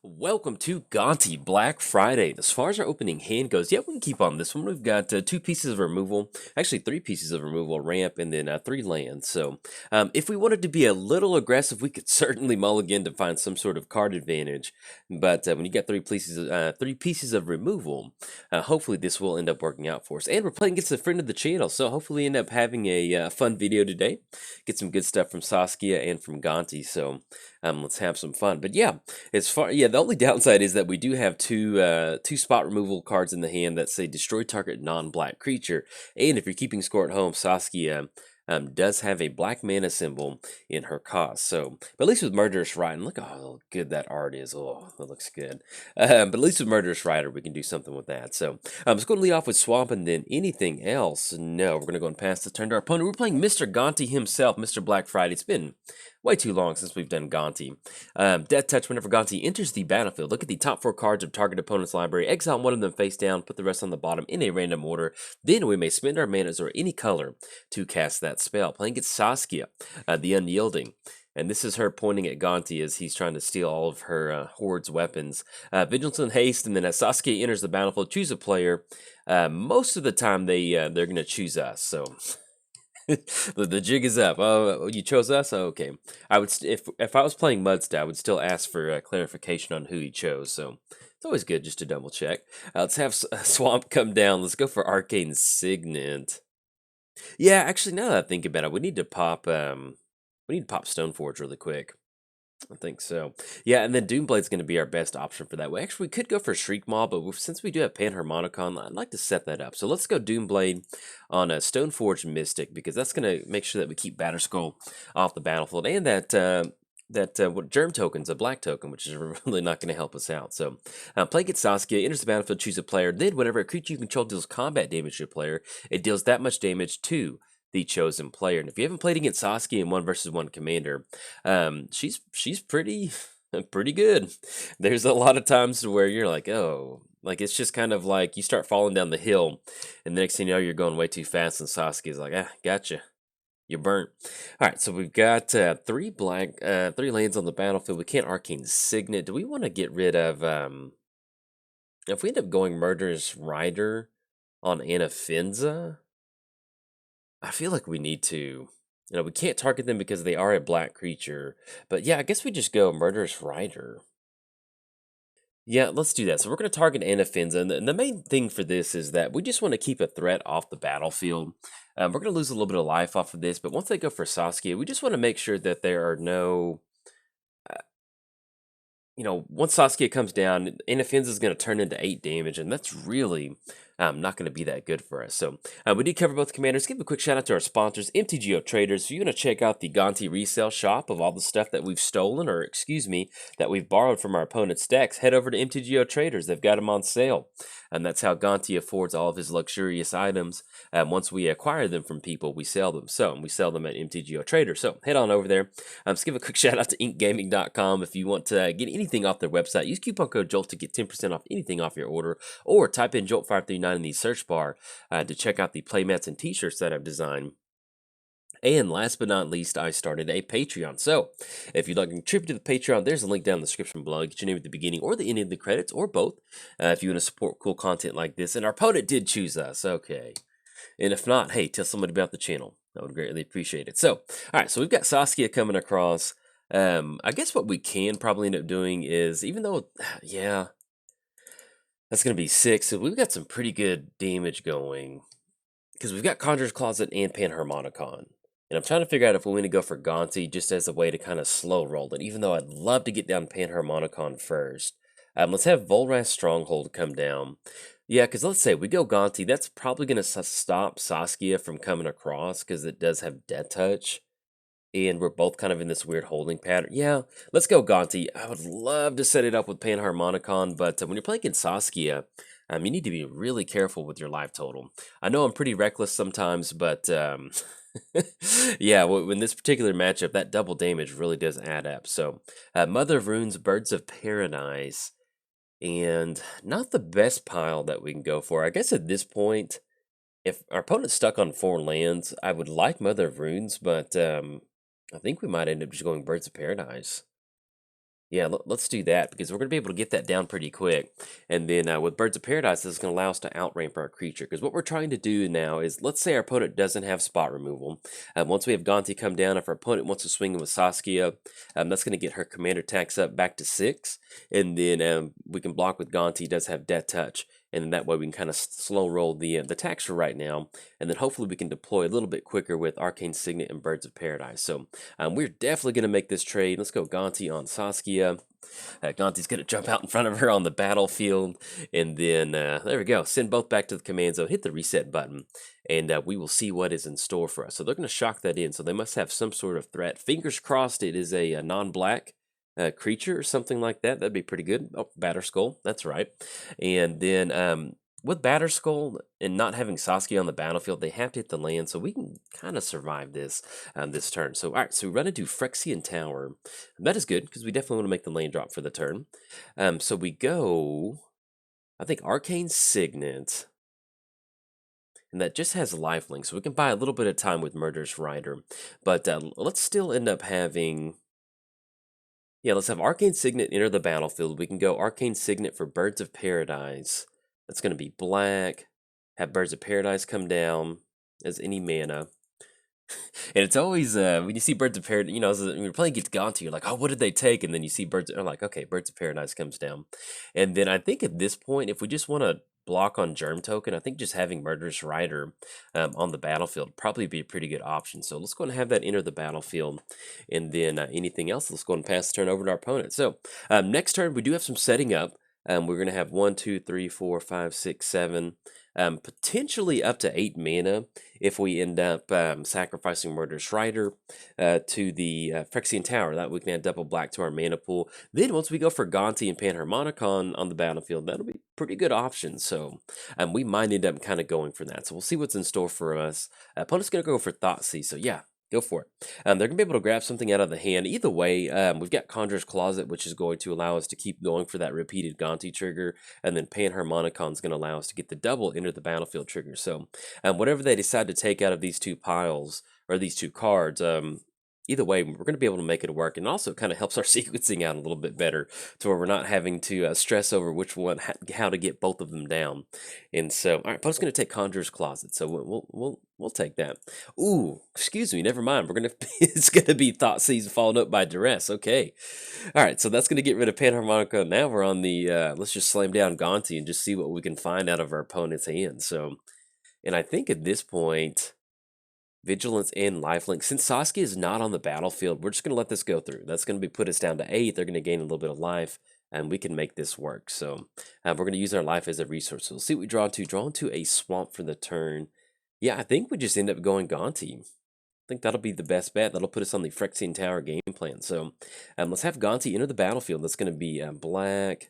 Welcome to Gonti Black Friday. As far as our opening hand goes, yeah, we can keep on this one. We've got two pieces of removal, actually three pieces of removal, ramp, and then three lands. So if we wanted to be a little aggressive, we could certainly mulligan to find some sort of card advantage. But when you get three pieces of removal, hopefully this will end up working out for us. And we're playing against a friend of the channel, so hopefully end up having a fun video today. Get some good stuff from Saskia and from Gonti. So let's have some fun. But yeah. The only downside is that we do have two spot removal cards in the hand that say destroy target non-black creature, and if you're keeping score at home, Saskia does have a black mana symbol in her cost. So, but at least with Murderous Rider, look how good that art is. Oh, that looks good. But at least with Murderous Rider, we can do something with that. So, let's go and lead off with Swamp, and then anything else. No, we're gonna go and pass the turn to our opponent. We're playing Mr. Gonti himself, Mr. Black Friday. It's been way too long since we've done Gonti. Death Touch, whenever Gonti enters the battlefield, look at the top 4 cards of target opponent's library, exile one of them face down, put the rest on the bottom in a random order. Then we may spend our manas or any color to cast that spell. Playing against Saskia, the Unyielding. And this is her pointing at Gonti as he's trying to steal all of her Horde's weapons. Vigilance and Haste, and then as Saskia enters the battlefield, choose a player. Most of the time they're going to choose us, so... the jig is up. Oh, you chose us? Oh, okay. I would if I was playing Mudsta, I would still ask for clarification on who he chose. So it's always good just to double check. Let's have Swamp come down. Let's go for Arcane Signet. Yeah, actually, now that I think about it, we need to pop Stoneforge really quick. I think so. Yeah, and then Doomblade's going to be our best option for that. Actually, we could go for Shriek Maw, but since we do have Panharmonicon, I'd like to set that up. So let's go Doomblade on a Stoneforge Mystic, because that's going to make sure that we keep Batterskull off the battlefield, and what Germ token's a black token, which is really not going to help us out. So play against Saskia, enters the battlefield, choose a player. Then whenever a creature you control deals combat damage to a player, it deals that much damage to the chosen player. And if you haven't played against Saskia in 1v1 Commander, she's pretty good. There's a lot of times where you're like, oh, like it's just kind of like you start falling down the hill, and the next thing you know, you're going way too fast, and Saskia's like, gotcha. You're burnt. All right, so we've got three lands on the battlefield. We can't Arcane Signet. Do we want to get rid of if we end up going Murderous Rider on Anafenza? I feel like we need to. We can't target them because they are a black creature. But yeah, I guess we just go Murderous Rider. Yeah, let's do that. So we're going to target Anafenza, and the main thing for this is that we just want to keep a threat off the battlefield. We're going to lose a little bit of life off of this, but once they go for Saskia, we just want to make sure that there are no... once Saskia comes down, Anafenza is going to turn into 8 damage, and that's really not going to be that good for us. So we did cover both commanders. Give a quick shout out to our sponsors, MTGOTraders. If you want to check out the Gonti resale shop of all the stuff that we've stolen, or excuse me, that we've borrowed from our opponent's decks, head over to MTGOTraders. They've got them on sale. And that's how Gonti affords all of his luxurious items. Once we acquire them from people, we sell them. So we sell them at MTGOTraders. So head on over there. Just give a quick shout out to inkgaming.com. If you want to get anything off their website, use coupon code JOLT to get 10% off anything off your order, or type in JOLT539 in the search bar to check out the playmats and t-shirts that I've designed. And last but not least, I started a Patreon. So if you'd like to contribute to the Patreon, there's a link down in the description below. Get your name at the beginning or the end of the credits, or both, if you want to support cool content like this. And our opponent did choose us. Okay. And if not, hey, tell somebody about the channel. I would greatly appreciate it. So, all right, so we've got Saskia coming across. I guess what we can probably end up doing is, even though, yeah, that's going to be 6. So we've got some pretty good damage going, because we've got Conjurer's Closet and Panharmonicon. And I'm trying to figure out if we want to go for Gonti just as a way to kind of slow roll it, even though I'd love to get down Panharmonicon first. Let's have Volrath's Stronghold come down. Yeah, because let's say we go Gonti, that's probably going to stop Saskia from coming across, because it does have Death Touch. And we're both kind of in this weird holding pattern. Yeah, let's go Gonti. I would love to set it up with Panharmonicon, but when you're playing against Saskia, you need to be really careful with your life total. I know I'm pretty reckless sometimes, but yeah, in this particular matchup, that double damage really does add up. So, Mother of Runes, Birds of Paradise, and not the best pile that we can go for. I guess at this point, if our opponent's stuck on 4 lands, I would like Mother of Runes, but I think we might end up just going Birds of Paradise. Yeah, let's do that because we're going to be able to get that down pretty quick. And then with Birds of Paradise, this is going to allow us to outramp our creature. Because what we're trying to do now is, let's say our opponent doesn't have spot removal. Once we have Gonti come down, if our opponent wants to swing in with Saskia, that's going to get her commander tax up back to 6. And then we can block with Gonti, does have Death Touch. And then that way we can kind of slow roll the tax for right now. And then hopefully we can deploy a little bit quicker with Arcane Signet and Birds of Paradise. So we're definitely going to make this trade. Let's go Gonti on Saskia. Gonti's going to jump out in front of her on the battlefield. And then there we go. Send both back to the command zone. Hit the reset button. And we will see what is in store for us. So they're going to shock that in. So they must have some sort of threat. Fingers crossed it is a non-black creature or something like that. That'd be pretty good. Oh, Batterskull. That's right. And then with Batterskull and not having Saskia on the battlefield, they have to hit the land, so we can kind of survive this this turn. So, all right, so we run into Phyrexian Tower. That is good, because we definitely want to make the land drop for the turn. So we go, I think, Arcane Signet, and that just has lifelink, so we can buy a little bit of time with Murderous Rider. But let's still end up having... Yeah, let's have Arcane Signet enter the battlefield. We can go Arcane Signet for Birds of Paradise. That's going to be black. Have Birds of Paradise come down as any mana. And it's always, when you see Birds of Paradise, you know, when you're playing against Gonti, you're like, oh, what did they take? And then you see Birds, I'm like, okay, Birds of Paradise comes down. And then I think at this point, if we just want to block on Germ Token, I think just having Murderous Rider on the battlefield would probably be a pretty good option. So let's go and have that enter the battlefield. And then anything else, let's go and pass the turn over to our opponent. So next turn, we do have some setting up. We're going to have 1, 2, 3, 4, 5, 6, 7, potentially up to 8 mana if we end up sacrificing Murderous Rider to the Phyrexian Tower. That we can add double black to our mana pool. Then once we go for Gonti and Panharmonicon on the battlefield, that'll be pretty good options. So we might end up kind of going for that. So we'll see what's in store for us. Opponent's going to go for Thoughtseize. So yeah, go for it. They're going to be able to grab something out of the hand. Either way, we've got Conjurer's Closet, which is going to allow us to keep going for that repeated Gonti trigger. And then Panharmonicon is going to allow us to get the double enter the battlefield trigger. So whatever they decide to take out of these two piles, or these two cards, either way, we're going to be able to make it work. And also kind of helps our sequencing out a little bit better to where we're not having to stress over which one, how to get both of them down. And so, all right, but it's going to take Conjurer's Closet. So we'll take that. Ooh, excuse me, never mind. We're going to, it's going to be Thoughtseize followed up by Duress. Okay. All right, so that's going to get rid of Panharmonica. Now we're on the, let's just slam down Gonti and just see what we can find out of our opponent's hand. So, and I think at this point, Vigilance and Lifelink. Since Saskia is not on the battlefield, we're just going to let this go through. That's going to put us down to 8. They're going to gain a little bit of life, and we can make this work. So we're going to use our life as a resource. So we'll see what we draw into. Draw into a swamp for the turn. Yeah, I think we just end up going Gonti. I think that'll be the best bet. That'll put us on the Phyrexian Tower game plan. So let's have Gonti enter the battlefield. That's going to be black.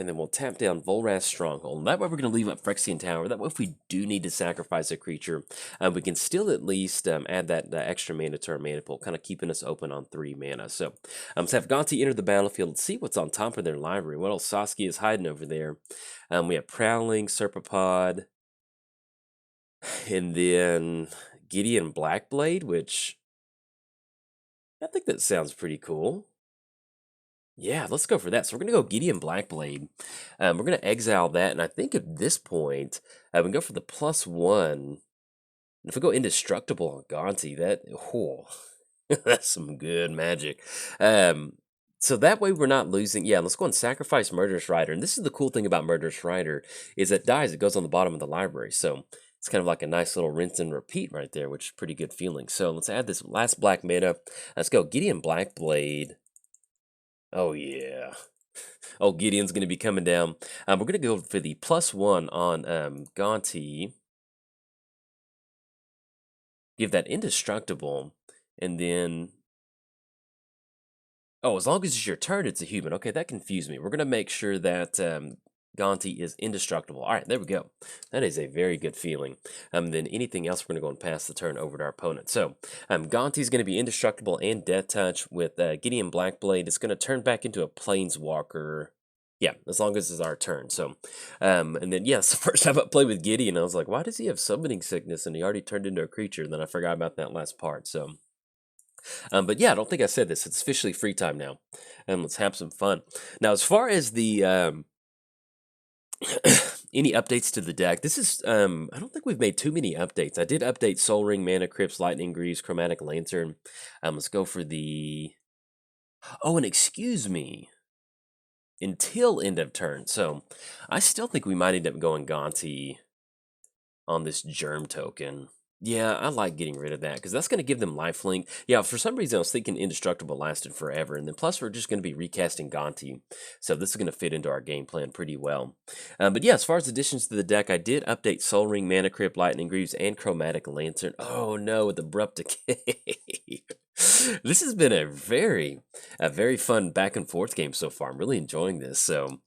And then we'll tap down Volrath's Stronghold. And that way we're going to leave up Phyrexian Tower. That way if we do need to sacrifice a creature, we can still at least add that extra mana to our mana pool, kind of keeping us open on 3 mana. So let's have Gonti enter the battlefield. Let's see what's on top of their library. What else Saskia is hiding over there. We have Prowling, Serpapod, and then Gideon Blackblade, which I think that sounds pretty cool. Yeah, let's go for that. So we're going to go Gideon Blackblade. We're going to exile that, and I think at this point, we can go for the +1. And if we go Indestructible on Gonti, that, oh, that's some good magic. So that way we're not losing. Yeah, let's go and sacrifice Murderous Rider. And this is the cool thing about Murderous Rider, is it dies, it goes on the bottom of the library. So it's kind of like a nice little rinse and repeat right there, which is pretty good feeling. So let's add this last black mana. Let's go Gideon Blackblade. Oh, yeah. Oh, Gideon's going to be coming down. We're going to go for the +1 on Gonti. Give that Indestructible. And then... Oh, as long as it's your turn, it's a human. Okay, that confused me. We're going to make sure that Gonti is indestructible. All right, there we go. That is a very good feeling. Then anything else, we're going to go and pass the turn over to our opponent. So Gonti is going to be indestructible and Death Touch with Gideon Blackblade. It's going to turn back into a Planeswalker. Yeah, as long as it's our turn. So, and then, yes, the first time I played with Gideon, I was like, why does he have Summoning Sickness? And he already turned into a creature. And then I forgot about that last part. So, But yeah, I don't think I said this. It's officially free time now. Let's have some fun. Now, as far as the any updates to the deck, this is I don't think we've made too many updates. I did update Soul Ring, Mana Crypts, Lightning Greaves, Chromatic Lantern. Let's go for the oh, and excuse me, until end of turn. So I still think we might end up going Gonti on this Germ token. Yeah, I like getting rid of that because that's going to give them lifelink. Yeah, for some reason I was thinking Indestructible lasted forever, and then plus we're just going to be recasting Gonti, so this is going to fit into our game plan pretty well. But yeah, as far as additions to the deck, I did update Soul Ring, Mana Crypt, Lightning Greaves, and Chromatic Lantern. Oh no, with Abrupt Decay. This has been a very fun back and forth game so far. I'm really enjoying this. So.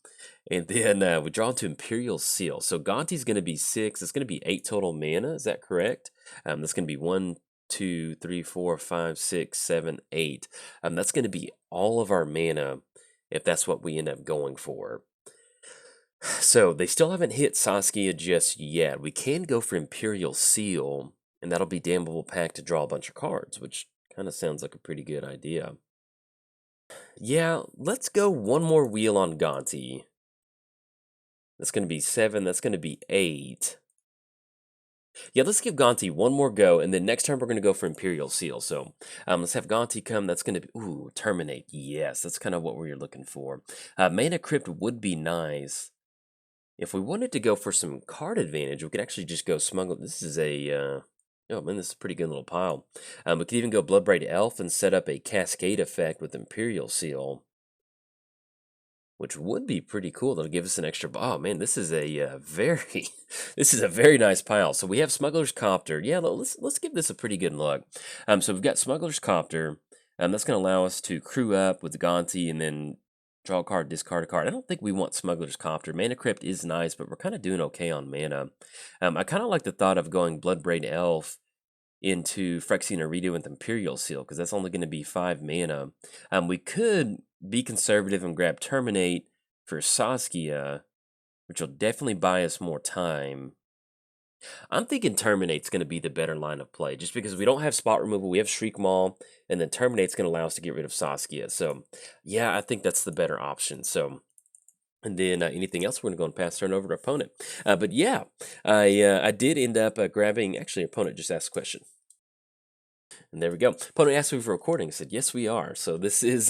And then we draw into Imperial Seal. So Gonti's going to be 6. It's going to be 8 total mana. Is that correct? That's going to be 1, 2, 3, 4, 5, 6, 7, 8. That's going to be all of our mana if that's what we end up going for. So they still haven't hit Saskia just yet. We can go for Imperial Seal, and that'll be Damnable Pact to draw a bunch of cards, which kind of sounds like a pretty good idea. Yeah, let's go one more wheel on Gonti. That's going to be 7. That's going to be 8. Yeah, let's give Gonti one more go, and then next time we're going to go for Imperial Seal. So let's have Gonti come. That's going to be, ooh, Terminate. Yes, that's kind of what we're looking for. Mana Crypt would be nice. If we wanted to go for some card advantage, we could actually just go Smuggle. This is a, oh man, this is a pretty good little pile. We could even go Bloodbraid Elf and set up a Cascade effect with Imperial Seal, which would be pretty cool. That'll give us an extra. Oh man, this is a very, this is a very nice pile. So we have Smuggler's Copter. Yeah, let's give this a pretty good look. So we've got Smuggler's Copter. That's going to allow us to crew up with Gonti and then draw a card, discard a card. I don't think we want Smuggler's Copter. Mana Crypt is nice, but we're kind of doing okay on mana. I kind of like the thought of going Bloodbraid Elf into Phyrexian Arena with Imperial Seal, because that's only going to be 5 mana. We could be conservative and grab Terminate for Saskia, which will definitely buy us more time. I'm thinking Terminate's going to be the better line of play, just because we don't have spot removal, we have Shriek Maul, and then Terminate's going to allow us to get rid of Saskia. So, yeah, I think that's the better option. So, and then anything else, we're going to go and pass turn over to our opponent. But yeah, I did end up grabbing, actually, opponent just asked a question. And there we go. Opponent asked me if we're recording. I said, yes, we are. So this is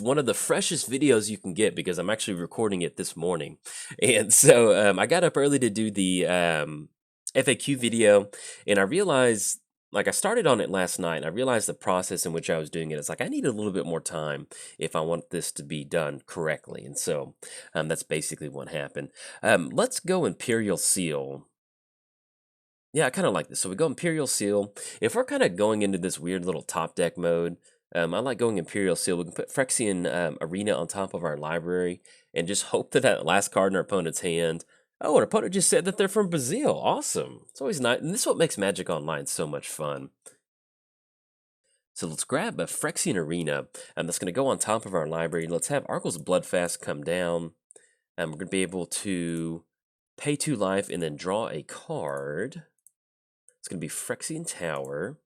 one of the freshest videos you can get because I'm actually recording it this morning. And so I got up early to do the FAQ video, and I realized, like, I started on it last night, and I realized the process in which I was doing it. It's like I need a little bit more time if I want this to be done correctly. And so that's basically what happened. Let's go Imperial Seal. Yeah, I kind of like this. So we go Imperial Seal. If we're kind of going into this weird little top deck mode, I like going Imperial Seal. We can put Phyrexian Arena on top of our library and just hope that that last card in our opponent's hand. Oh, our opponent just said that they're from Brazil. Awesome. It's always nice. And this is what makes Magic Online so much fun. So let's grab a Phyrexian Arena. That's going to go on top of our library. Let's have Argyl's Bloodfast come down. We're going to be able to pay 2 life and then draw a card. It's going to be Phyrexian Tower.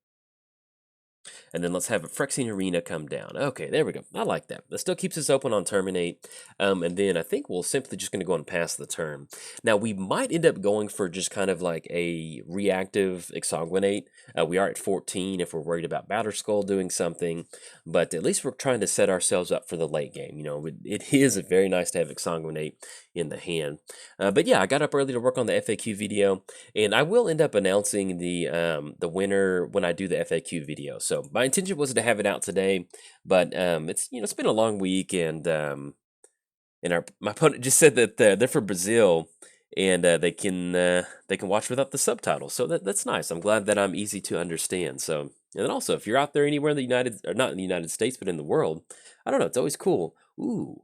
And then let's have a Phyrexian Arena come down. Okay, there we go. I like that. That still keeps us open on Terminate. And then I think we'll simply just going to go and pass the turn. Now, we might end up going for just kind of like a reactive Exsanguinate. We are at 14 if we're worried about Batterskull doing something. But at least we're trying to set ourselves up for the late game. You know, it is very nice to have Exsanguinate in the hand. But yeah, I got up early to work on the FAQ video. And I will end up announcing the winner when I do the FAQ video. So my intention was to have it out today, but it's been a long week, and my opponent just said that they're from Brazil, and they can watch without the subtitles. So that's nice. I'm glad that I'm easy to understand. So, and then also, if you're out there anywhere in the not in the United States, but in the world, I don't know, it's always cool. Ooh,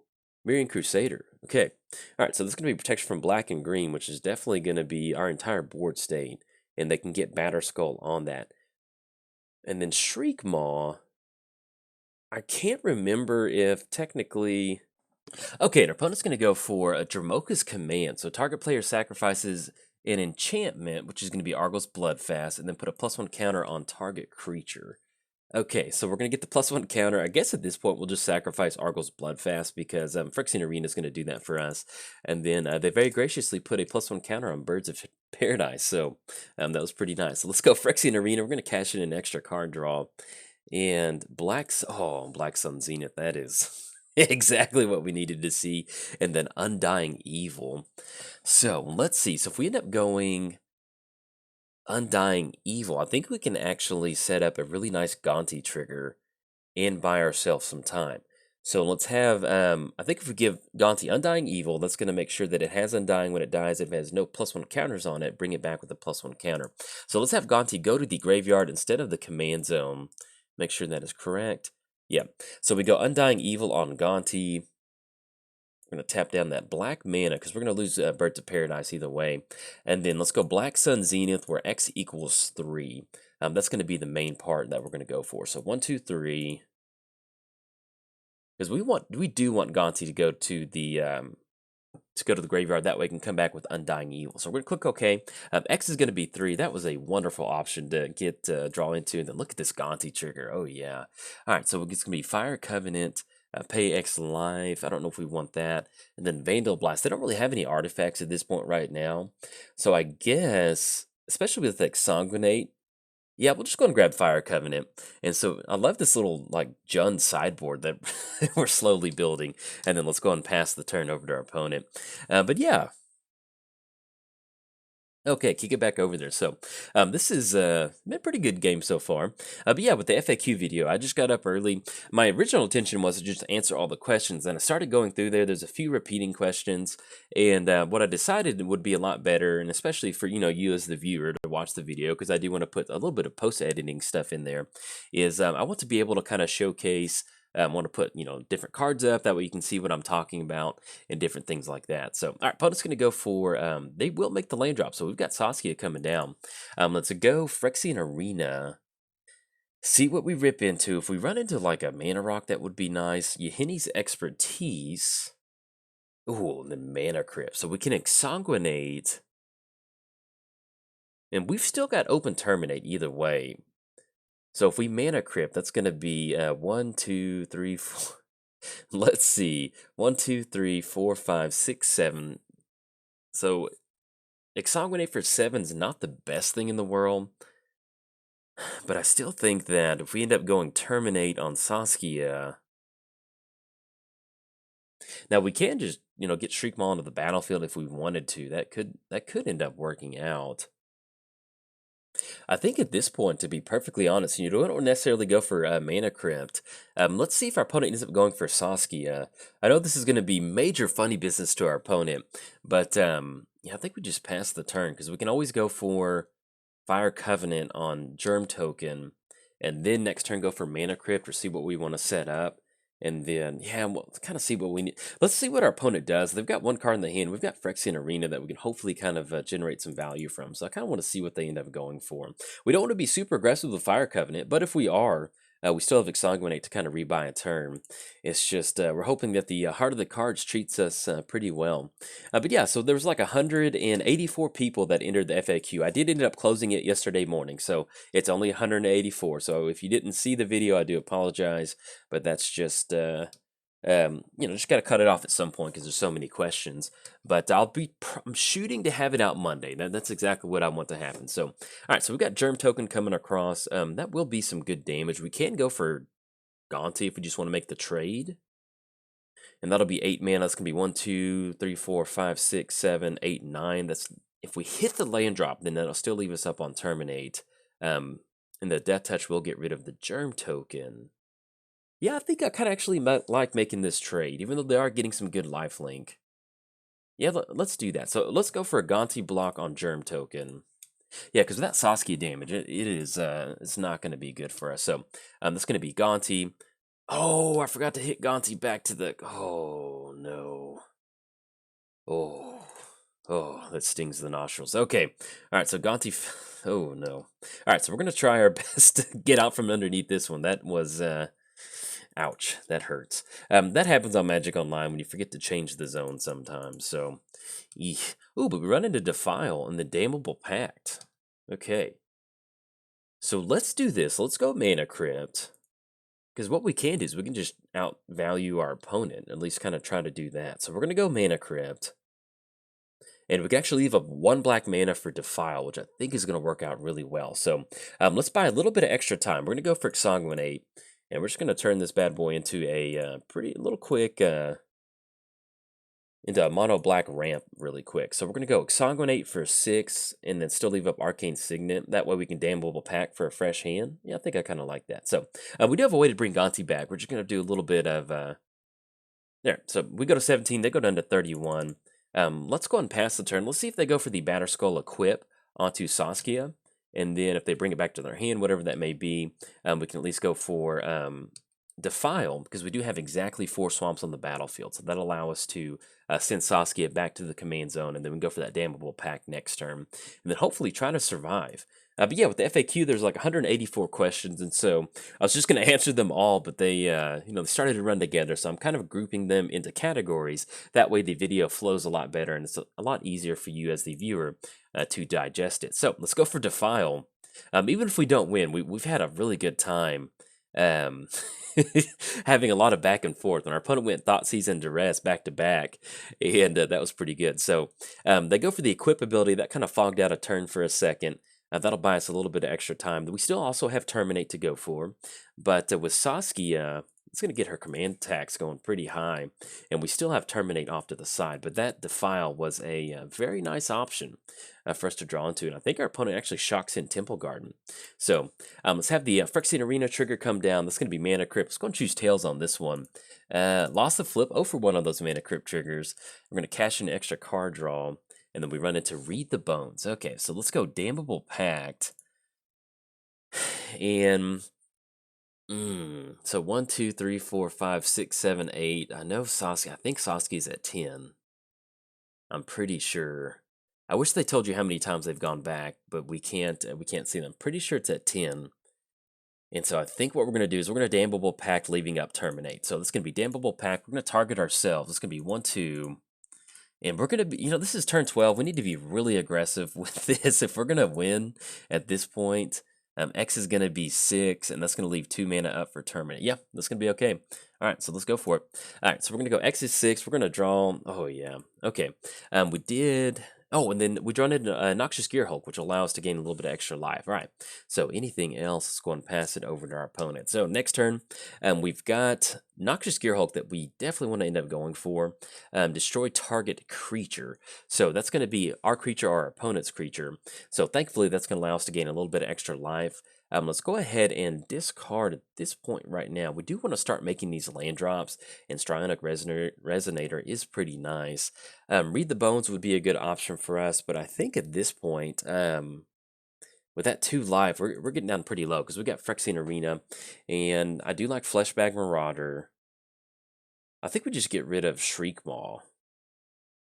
Mirian Crusader. Okay, all right. So this is going to be protection from black and green, which is definitely going to be our entire board state, and they can get Batterskull on that. And then Shriek Maw, I can't remember if technically... Okay, our opponent's going to go for a Dramoka's Command. So target player sacrifices an enchantment, which is going to be Argyl's Bloodfast, and then put a +1 counter on target creature. Okay, so we're gonna get the +1 counter. I guess at this point we'll just sacrifice Argyl's Bloodfast because Phyrexian Arena is gonna do that for us. And then they very graciously put a +1 counter on Birds of Paradise, so that was pretty nice. So let's go Phyrexian Arena. We're gonna cash in an extra card draw. And Black Sun Zenith, that is exactly what we needed to see. And then Undying Evil. So let's see. So if we end up going Undying Evil, I think we can actually set up a really nice Gonti trigger and buy ourselves some time. So let's have, I think if we give Gonti Undying Evil, that's going to make sure that it has Undying when it dies. If it has no +1 counters on it, bring it back with a +1 counter. So let's have Gonti go to the graveyard instead of the command zone. Make sure that is correct. Yeah. So we go Undying Evil on Gonti. We're going to tap down that black mana because we're going to lose Birds of Paradise either way. And then let's go Black Sun Zenith where X equals 3. That's going to be the main part that we're going to go for. So 1, 2, 3. Because we do want Gonti to go to the graveyard. That way we can come back with Undying Evil. So we're going to click OK. X is going to be 3. That was a wonderful option to get draw into. And then look at this Gonti trigger. Oh, yeah. All right, so it's going to be Fire Covenant. Pay X life. I don't know if we want that. And then Vandal Blast. They don't really have any artifacts at this point right now. So I guess, especially with like Sanguinate, yeah, we'll just go and grab Fire Covenant. And so I love this little like Jund sideboard that we're slowly building. And then let's go and pass the turn over to our opponent. But yeah, okay, kick it back over there. So, this is been a pretty good game so far. But yeah, with the FAQ video, I just got up early. My original intention was to just answer all the questions, and I started going through there. There's a few repeating questions, and what I decided would be a lot better, and especially for you as the viewer to watch the video, because I do want to put a little bit of post-editing stuff in there, is I want to be able to kind of showcase. I want to put different cards up that way you can see what I'm talking about and different things like that. So, all right, opponent's going to go for, they will make the land drop. So we've got Saskia coming down. Let's go Phyrexian Arena. See what we rip into. If we run into like a Mana Rock, that would be nice. Yahini's Expertise. Ooh, and then Mana Crypt. So we can Exsanguinate. And we've still got Open Terminate either way. So if we Mana Crypt, that's going to be 1, 2, 3, 4. Let's see. 1, 2, 3, 4, 5, 6, 7. So Exsanguinate for 7 is not the best thing in the world. But I still think that if we end up going Terminate on Saskia. Now we can just, get Shriek Maul into the battlefield if we wanted to. That could end up working out. I think at this point, to be perfectly honest, you don't necessarily go for Mana Crypt. Let's see if our opponent ends up going for Saskia. I know this is going to be major funny business to our opponent, but yeah, I think we just pass the turn because we can always go for Fire Covenant on Germ Token, and then next turn go for Mana Crypt or see what we want to set up. And then, yeah, we'll kind of see what we need. Let's see what our opponent does. They've got one card in the hand. We've got Phyrexian Arena that we can hopefully kind of generate some value from. So I kind of want to see what they end up going for. We don't want to be super aggressive with Fire Covenant, but if we are, we still have Exsanguinate to kind of rebuy a turn. It's just we're hoping that the Heart of the Cards treats us pretty well. But yeah, so there was like 184 people that entered the FAQ. I did end up closing it yesterday morning, so it's only 184. So if you didn't see the video, I do apologize, but that's just just got to cut it off at some point because there's so many questions. But I'm shooting to have it out Monday. That's exactly what I want to happen. So, all right, so we've got Germ Token coming across. That will be some good damage. We can go for Gonti if we just want to make the trade. And that'll be 8 mana. That's going to be 1, 2, 3, 4, 5, 6, 7, 8, 9. That's if we hit the land drop, then that'll still leave us up on Terminate. And the Death Touch will get rid of the Germ Token. Yeah, I think I kind of actually like making this trade, even though they are getting some good lifelink. Yeah, let's do that. So let's go for a Gonti block on Germ Token. Yeah, because without Saskia damage, it's not going to be good for us. So that's going to be Gonti. Oh, I forgot to hit Gonti back to the... Oh, no. Oh, that stings the nostrils. Okay. All right, so Gonti... Oh, no. All right, so we're going to try our best to get out from underneath this one. That was... Ouch, that hurts. That happens on Magic Online when you forget to change the zone sometimes, so... Eek. Ooh, but we run into Defile and the Damnable Pact. Okay. So let's do this. Let's go Mana Crypt. Because what we can do is we can just outvalue our opponent, at least kind of try to do that. So we're going to go Mana Crypt. And we can actually leave up 1 black mana for Defile, which I think is going to work out really well. So let's buy a little bit of extra time. We're going to go for Exsanguinate, and we're just going to turn this bad boy into a pretty little quick, into a mono black ramp really quick. So we're going to go Exsanguinate for 6, and then still leave up Arcane Signet. That way we can Damnable Pact for a fresh hand. Yeah, I think I kind of like that. So we do have a way to bring Gonti back. We're just going to do a little bit of... there, so we go to 17, they go down to 31. Let's go and pass the turn. Let's see if they go for the Batterskull Equip onto Saskia. And then if they bring it back to their hand, whatever that may be, we can at least go for Defile, because we do have exactly 4 swamps on the battlefield. So that'll allow us to send Saskia back to the command zone, and then we can go for that Damnable Pact next turn. And then hopefully try to survive. But yeah, with the FAQ, there's like 184 questions, and so I was just going to answer them all, but they, they started to run together, so I'm kind of grouping them into categories. That way the video flows a lot better, and it's a lot easier for you as the viewer to digest it. So let's go for Defile. Even if we don't win, we've had a really good time having a lot of back and forth. When our opponent went Thoughtseize and Duress back to back, and that was pretty good. So they go for the Equip ability. That kind of fogged out a turn for a second. That'll buy us a little bit of extra time. We still also have Terminate to go for, but with Saskia, it's going to get her command tax going pretty high, and we still have Terminate off to the side, but that Defile was a very nice option for us to draw into, and I think our opponent actually shocks in Temple Garden. So let's have the Phyrexian Arena trigger come down. That's going to be Mana Crypt. Let's go and choose Tails on this one. Lost the flip, 0 for 1 on those Mana Crypt triggers. We're going to cash in an extra card draw. And then we run into Read the Bones. Okay, so let's go Damnable Pact. And so 1, 2, 3, 4, 5, 6, 7, 8. I know Saskia. I think Saskia's at 10. I'm pretty sure. I wish they told you how many times they've gone back, but we can't see them. Pretty sure it's at 10. And so I think what we're going to do is we're going to Damnable Pact, leaving up Terminate. So this is going to be Damnable Pact. We're going to target ourselves. It's going to be 1, 2. And we're going to be, this is turn 12. We need to be really aggressive with this. If we're going to win at this point, X is going to be 6, and that's going to leave 2 mana up for Terminate. Yeah, that's going to be okay. All right, so let's go for it. All right, so we're going to go X is 6. We're going to draw, oh, yeah. Okay, we did... Oh, and then we draw in Noxious Gearhulk, which allows us to gain a little bit of extra life. All right, so anything else, let's go and pass it over to our opponent. So next turn, we've got Noxious Gearhulk that we definitely want to end up going for. Destroy target creature. So that's going to be our creature or our opponent's creature. So thankfully, that's going to allow us to gain a little bit of extra life. Let's go ahead and discard at this point right now. We do want to start making these land drops, and Strionic Resonator is pretty nice. Read the Bones would be a good option for us, but I think at this point, with that 2 life, we're getting down pretty low, because we got Phyrexian Arena, and I do like Fleshbag Marauder. I think we just get rid of Shriekmaw.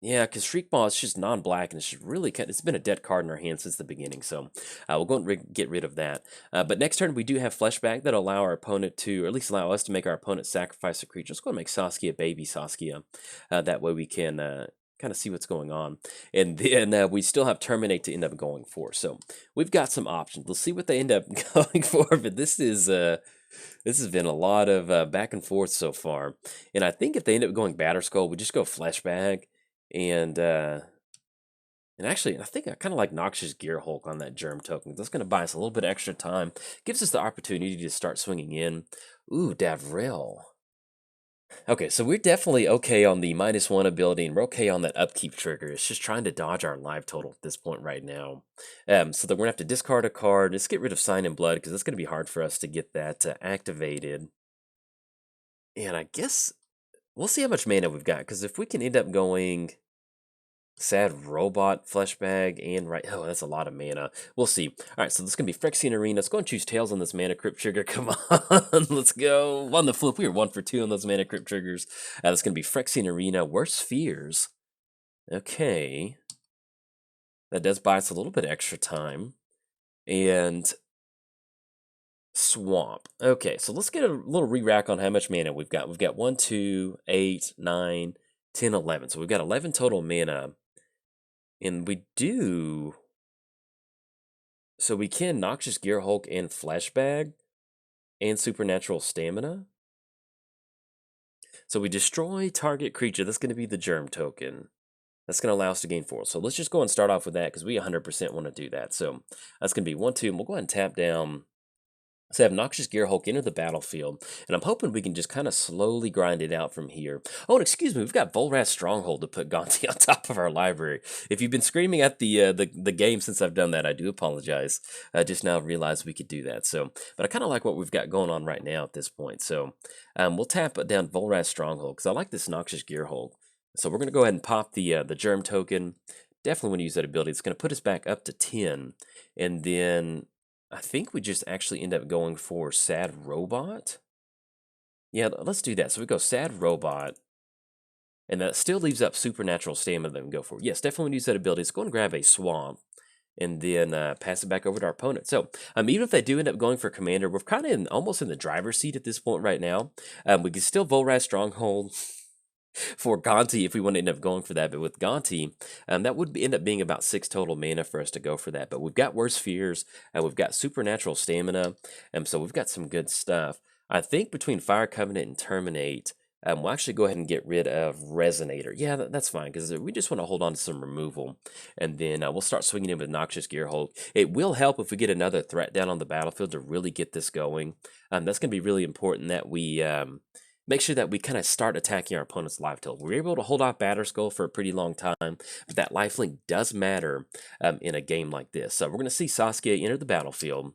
Yeah, because Shriekmaw is just non-black, and it's just really it's been a dead card in our hand since the beginning, so we'll go and get rid of that. But next turn, we do have Fleshbag that'll allow our opponent to, or at least allow us to make our opponent sacrifice a creature. Let's go and make Saskia baby Saskia. That way we can kind of see what's going on. And then we still have Terminate to end up going for. So we've got some options. We'll see what they end up going for, but this has been a lot of back and forth so far. And I think if they end up going Batterskull, we just go Fleshbag. And actually, I think I kind of like Noxious Gearhulk on that Germ token. That's going to buy us a little bit of extra time. Gives us the opportunity to start swinging in. Ooh, Davril. Okay, so we're definitely okay on the -1 ability, and we're okay on that upkeep trigger. It's just trying to dodge our life total at this point right now. So that we're going to have to discard a card. Let's get rid of Sign in Blood, because it's going to be hard for us to get that activated. And I guess we'll see how much mana we've got, because if we can end up going Sad Robot, Fleshbag, and oh, that's a lot of mana. We'll see. All right, so this is going to be Phyrexian Arena. Let's go and choose Tails on this Mana Crypt trigger. Come on, let's go. On the flip, we were 1 for 2 on those Mana Crypt triggers. That's going to be Phyrexian Arena. Worst Fears. Okay. That does buy us a little bit extra time. And Swamp. Okay, so let's get a little re-rack on how much mana we've got. We've got 1, 2, 8, 9, 10, 11. So we've got 11 total mana. And we do So we can Noxious Gearhulk and Flashbag and Supernatural Stamina. So we destroy target creature. That's going to be the Germ token. That's going to allow us to gain 4. So let's just go and start off with that because we 100% want to do that. So that's going to be 1, 2, and we'll go ahead and tap down. So I have Noxious Gearhulk enter the battlefield, and I'm hoping we can just kind of slowly grind it out from here. Oh, and excuse me, we've got Volrath's Stronghold to put Gonti on top of our library. If you've been screaming at the game since I've done that, I do apologize. I just now realized we could do that. So, but I kind of like what we've got going on right now at this point. So we'll tap down Volrath's Stronghold because I like this Noxious Gearhulk. So we're going to go ahead and pop the Germ token. Definitely want to use that ability. It's going to put us back up to 10, and then I think we just actually end up going for Sad Robot. Yeah, let's do that. So we go Sad Robot, and that still leaves up Supernatural Stamina that we go for. Yes, definitely use that ability. Let's go and grab a Swamp, and then pass it back over to our opponent. So even if they do end up going for Commander, we're kind of almost in the driver's seat at this point right now. We can still Volrath Stronghold for Gonti if we want to end up going for that. But with Gonti, that would end up being about 6 total mana for us to go for that. But we've got Worst Fears, and we've got Supernatural Stamina, so we've got some good stuff. I think between Fire Covenant and Terminate, we'll actually go ahead and get rid of Resonator. Yeah, that's fine, because we just want to hold on to some removal. And then we'll start swinging in with Noxious Gearhulk. It will help if we get another threat down on the battlefield to really get this going. That's going to be really important that we make sure that we kind of start attacking our opponent's life total. We're able to hold off Batterskull for a pretty long time, but that lifelink does matter in a game like this. So we're going to see Saskia enter the battlefield,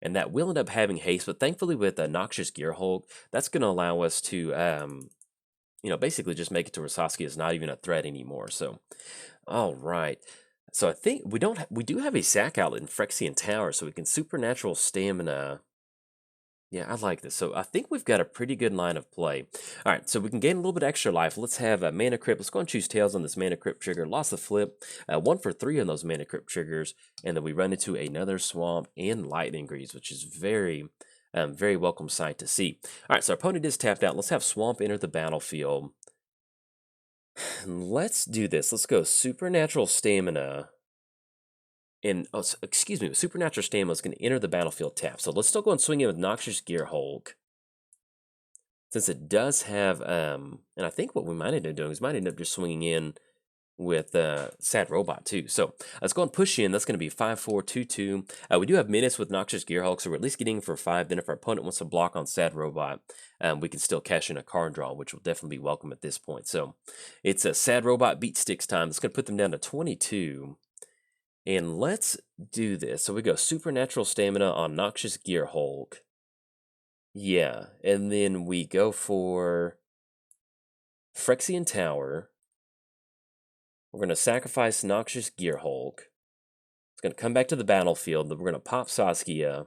and that will end up having haste, but thankfully with Noxious Gearhulk, that's going to allow us to, basically just make it to where Saskia is not even a threat anymore. So, all right. So I think we do have a sack outlet in Phyrexian Tower, so we can Supernatural Stamina. Yeah, I like this. So I think we've got a pretty good line of play. All right, so we can gain a little bit extra life. Let's have a Mana Crypt. Let's go and choose Tails on this Mana Crypt trigger. Lost the flip. 1 for 3 on those Mana Crypt triggers. And then we run into another Swamp and Lightning Greaves, which is very, very welcome sight to see. All right, so our opponent is tapped out. Let's have Swamp enter the battlefield. Let's do this. Let's go Supernatural Stamina. And excuse me, Supernatural Stamina is going to enter the battlefield tap. So let's still go and swing in with Noxious Gearhulk. Since it does have, and I think what we might end up doing is might end up just swinging in with Sad Robot too. So let's go and push in. That's going to be 5-4-2-2. We do have Menace with Noxious Gearhulk, so we're at least getting for 5. Then if our opponent wants to block on Sad Robot, we can still cash in a card draw, which will definitely be welcome at this point. So it's a Sad Robot beat sticks time. It's going to put them down to 22. And let's do this. So we go Supernatural Stamina on Noxious Gearhulk. Yeah, and then we go for Phyrexian Tower. We're going to sacrifice Noxious Gearhulk. It's going to come back to the battlefield. Then we're going to pop Saskia.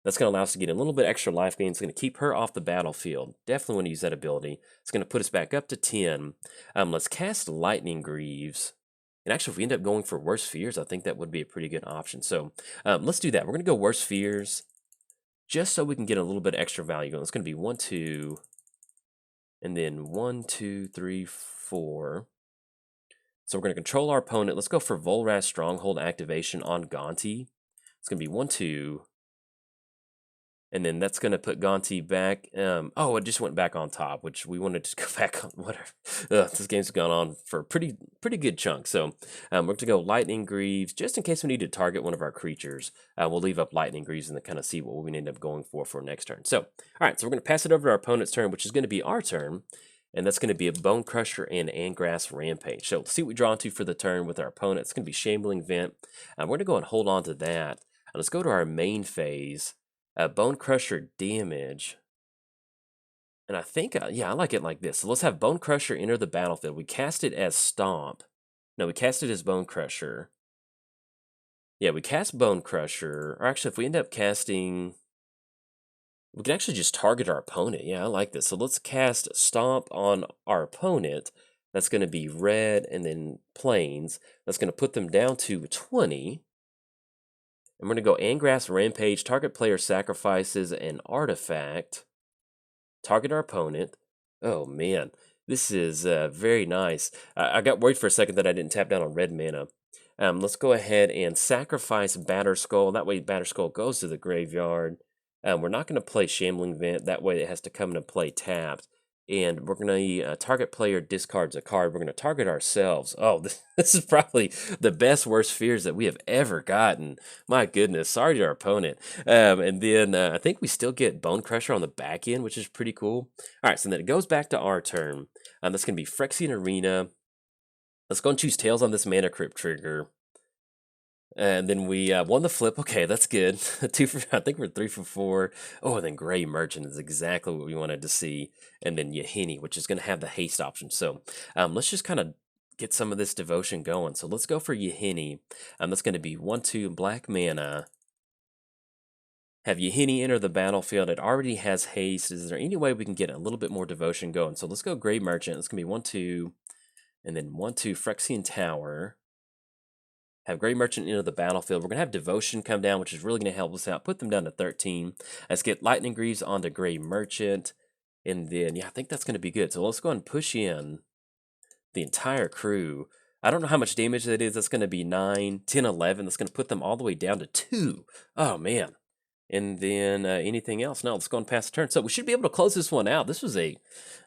That's going to allow us to get a little bit extra life gain. It's going to keep her off the battlefield. Definitely want to use that ability. It's going to put us back up to 10. Let's cast Lightning Greaves. And actually, if we end up going for Worst Fears, I think that would be a pretty good option. So let's do that. We're going to go Worst Fears just so we can get a little bit extra value going. It's going to be 1, 2, and then 1, 2, 3, 4. So we're going to control our opponent. Let's go for Volrath Stronghold activation on Gonti. It's going to be 1, 2. And then that's going to put Gonti back. Oh, it just went back on top, which we wanted to go back on. Whatever. This game's gone on for a pretty good chunk. So we're going to go Lightning Greaves, just in case we need to target one of our creatures. We'll leave up Lightning Greaves and then kind of see what we end up going for next turn. So, all right, so we're going to pass it over to our opponent's turn, which is going to be our turn. And that's going to be a Bone Crusher and Angrass Rampage. So let's see what we draw into for the turn with our opponent. It's going to be Shambling Vent. We're going to go and hold on to that. Let's go to our main phase. Bone Crusher damage. And I think, yeah, I like it like this. So let's have Bone Crusher enter the battlefield. We cast it as Stomp. No, we cast it as Bone Crusher. Yeah, we cast Bone Crusher. Or actually, if we end up casting, we can actually just target our opponent. Yeah, I like this. So let's cast Stomp on our opponent. That's going to be red and then plains. That's going to put them down to 20. And we're going to go Angrass Rampage, target player sacrifices an artifact, target our opponent. Oh man, this is very nice. I got worried for a second that I didn't tap down on red mana. Let's go ahead and sacrifice Batterskull. That way Batterskull goes to the graveyard. We're not going to play Shambling Vent. That way it has to come into play tapped. And we're going to target player discards a card. We're going to target ourselves. Oh, this is probably the best worst fears that we have ever gotten. My goodness, sorry to our opponent. And then I think we still get Bone Crusher on the back end, which is pretty cool. All right, so then it goes back to our turn. That's going to be Phyrexian Arena. Let's go and choose Tails on this Mana Crypt trigger. And then we won the flip. Okay, that's good. I think we're 3 for 4. Oh, and then Gray Merchant is exactly what we wanted to see. And then Yahini, which is going to have the haste option. So let's just kind of get some of this devotion going. So let's go for Yahini. That's going to be 1/2 black mana. Have Yahini enter the battlefield. It already has haste. Is there any way we can get a little bit more devotion going? So let's go Gray Merchant. It's going to be 1/2. And then 1/2 Phyrexian Tower. Have Gray Merchant into the battlefield. We're going to have Devotion come down, which is really going to help us out. Put them down to 13. Let's get Lightning Greaves onto Gray Merchant. And then, yeah, I think that's going to be good. So let's go and push in the entire crew. I don't know how much damage that is. That's going to be 9, 10, 11. That's going to put them all the way down to 2. Oh, man. And then anything else? No, let's go and pass the turn. So we should be able to close this one out. This was a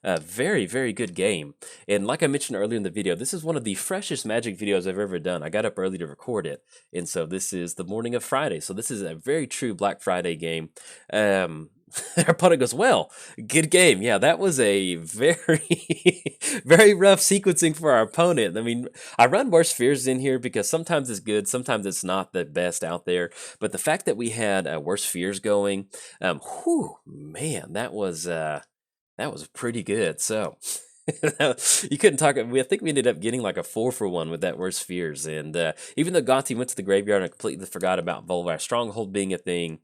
very, very good game. And like I mentioned earlier in the video, this is one of the freshest Magic videos I've ever done. I got up early to record it. And so this is the morning of Friday. So this is a very true Black Friday game. Our opponent goes, well, good game. Yeah, that was a very, very rough sequencing for our opponent. I mean, I run worse fears in here because sometimes it's good, sometimes it's not the best out there. But the fact that we had worse fears going, whew, man, that was pretty good. So you couldn't talk. I think we ended up getting like a 4 for 1 with that worst fears. And even though Gonti went to the graveyard and I completely forgot about Volvar Stronghold being a thing,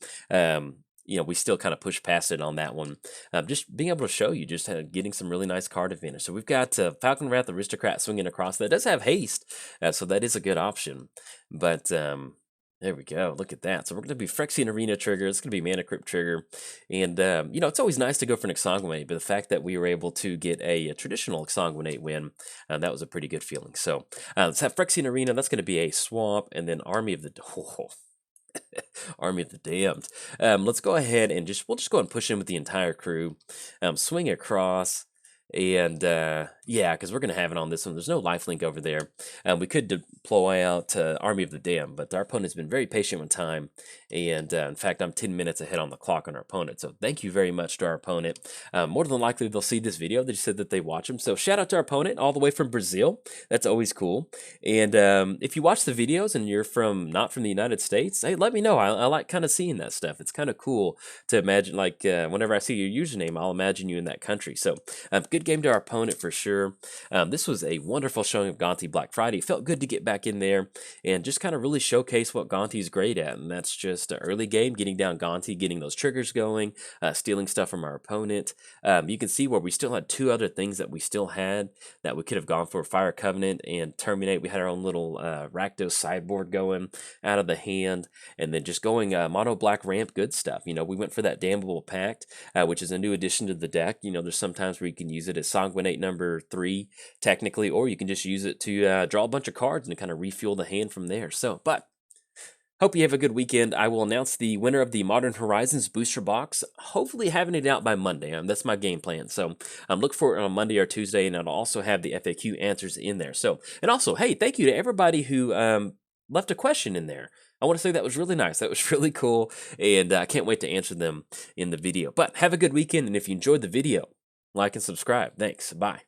we still kind of pushed past it on that one. Just being able to show you, just getting some really nice card advantage. So we've got Falcon Wrath Aristocrat swinging across. That does have haste, so that is a good option. But there we go. Look at that. So we're going to be Phyrexian Arena trigger. It's going to be Mana Crypt trigger. And, it's always nice to go for an Exsanguinate, but the fact that we were able to get a traditional Exsanguinate win, that was a pretty good feeling. So let's have Phyrexian Arena. That's going to be a swamp, and then Army of the... Army of the Damned. Let's go ahead and we'll just go and push in with the entire crew. Swing across. And yeah, because we're going to have it on this one. There's no lifelink over there. We could deploy out Army of the Damned, but our opponent's been very patient with time. And in fact, I'm 10 minutes ahead on the clock on our opponent. So thank you very much to our opponent. More than likely, they'll see this video. They just said that they watch them. So shout out to our opponent all the way from Brazil. That's always cool. And if you watch the videos and you're not from the United States, hey, let me know. I like kind of seeing that stuff. It's kind of cool to imagine, like whenever I see your username, I'll imagine you in that country. So good game to our opponent for sure. This was a wonderful showing of Gonti Black Friday. It felt good to get back in there and just kind of really showcase what Gonti's great at, and that's just an early game, getting down Gonti, getting those triggers going, stealing stuff from our opponent. You can see where we still had 2 other things that we still had that we could have gone for: Fire Covenant and Terminate. We had our own little Rakdos sideboard going out of the hand, and then just going mono black ramp, good stuff. We went for that Damnable Pact, which is a new addition to the deck. There's sometimes where you can use it as Sanguinate number 3, technically, or you can just use it to draw a bunch of cards and kind of refuel the hand from there. So, but hope you have a good weekend. I will announce the winner of the Modern Horizons booster box, hopefully having it out by Monday. That's my game plan. So look for it on Monday or Tuesday, and I'll also have the FAQ answers in there. So, and also, hey, thank you to everybody who left a question in there. I want to say that was really nice. That was really cool, and I can't wait to answer them in the video. But have a good weekend, and if you enjoyed the video, like and subscribe. Thanks. Bye.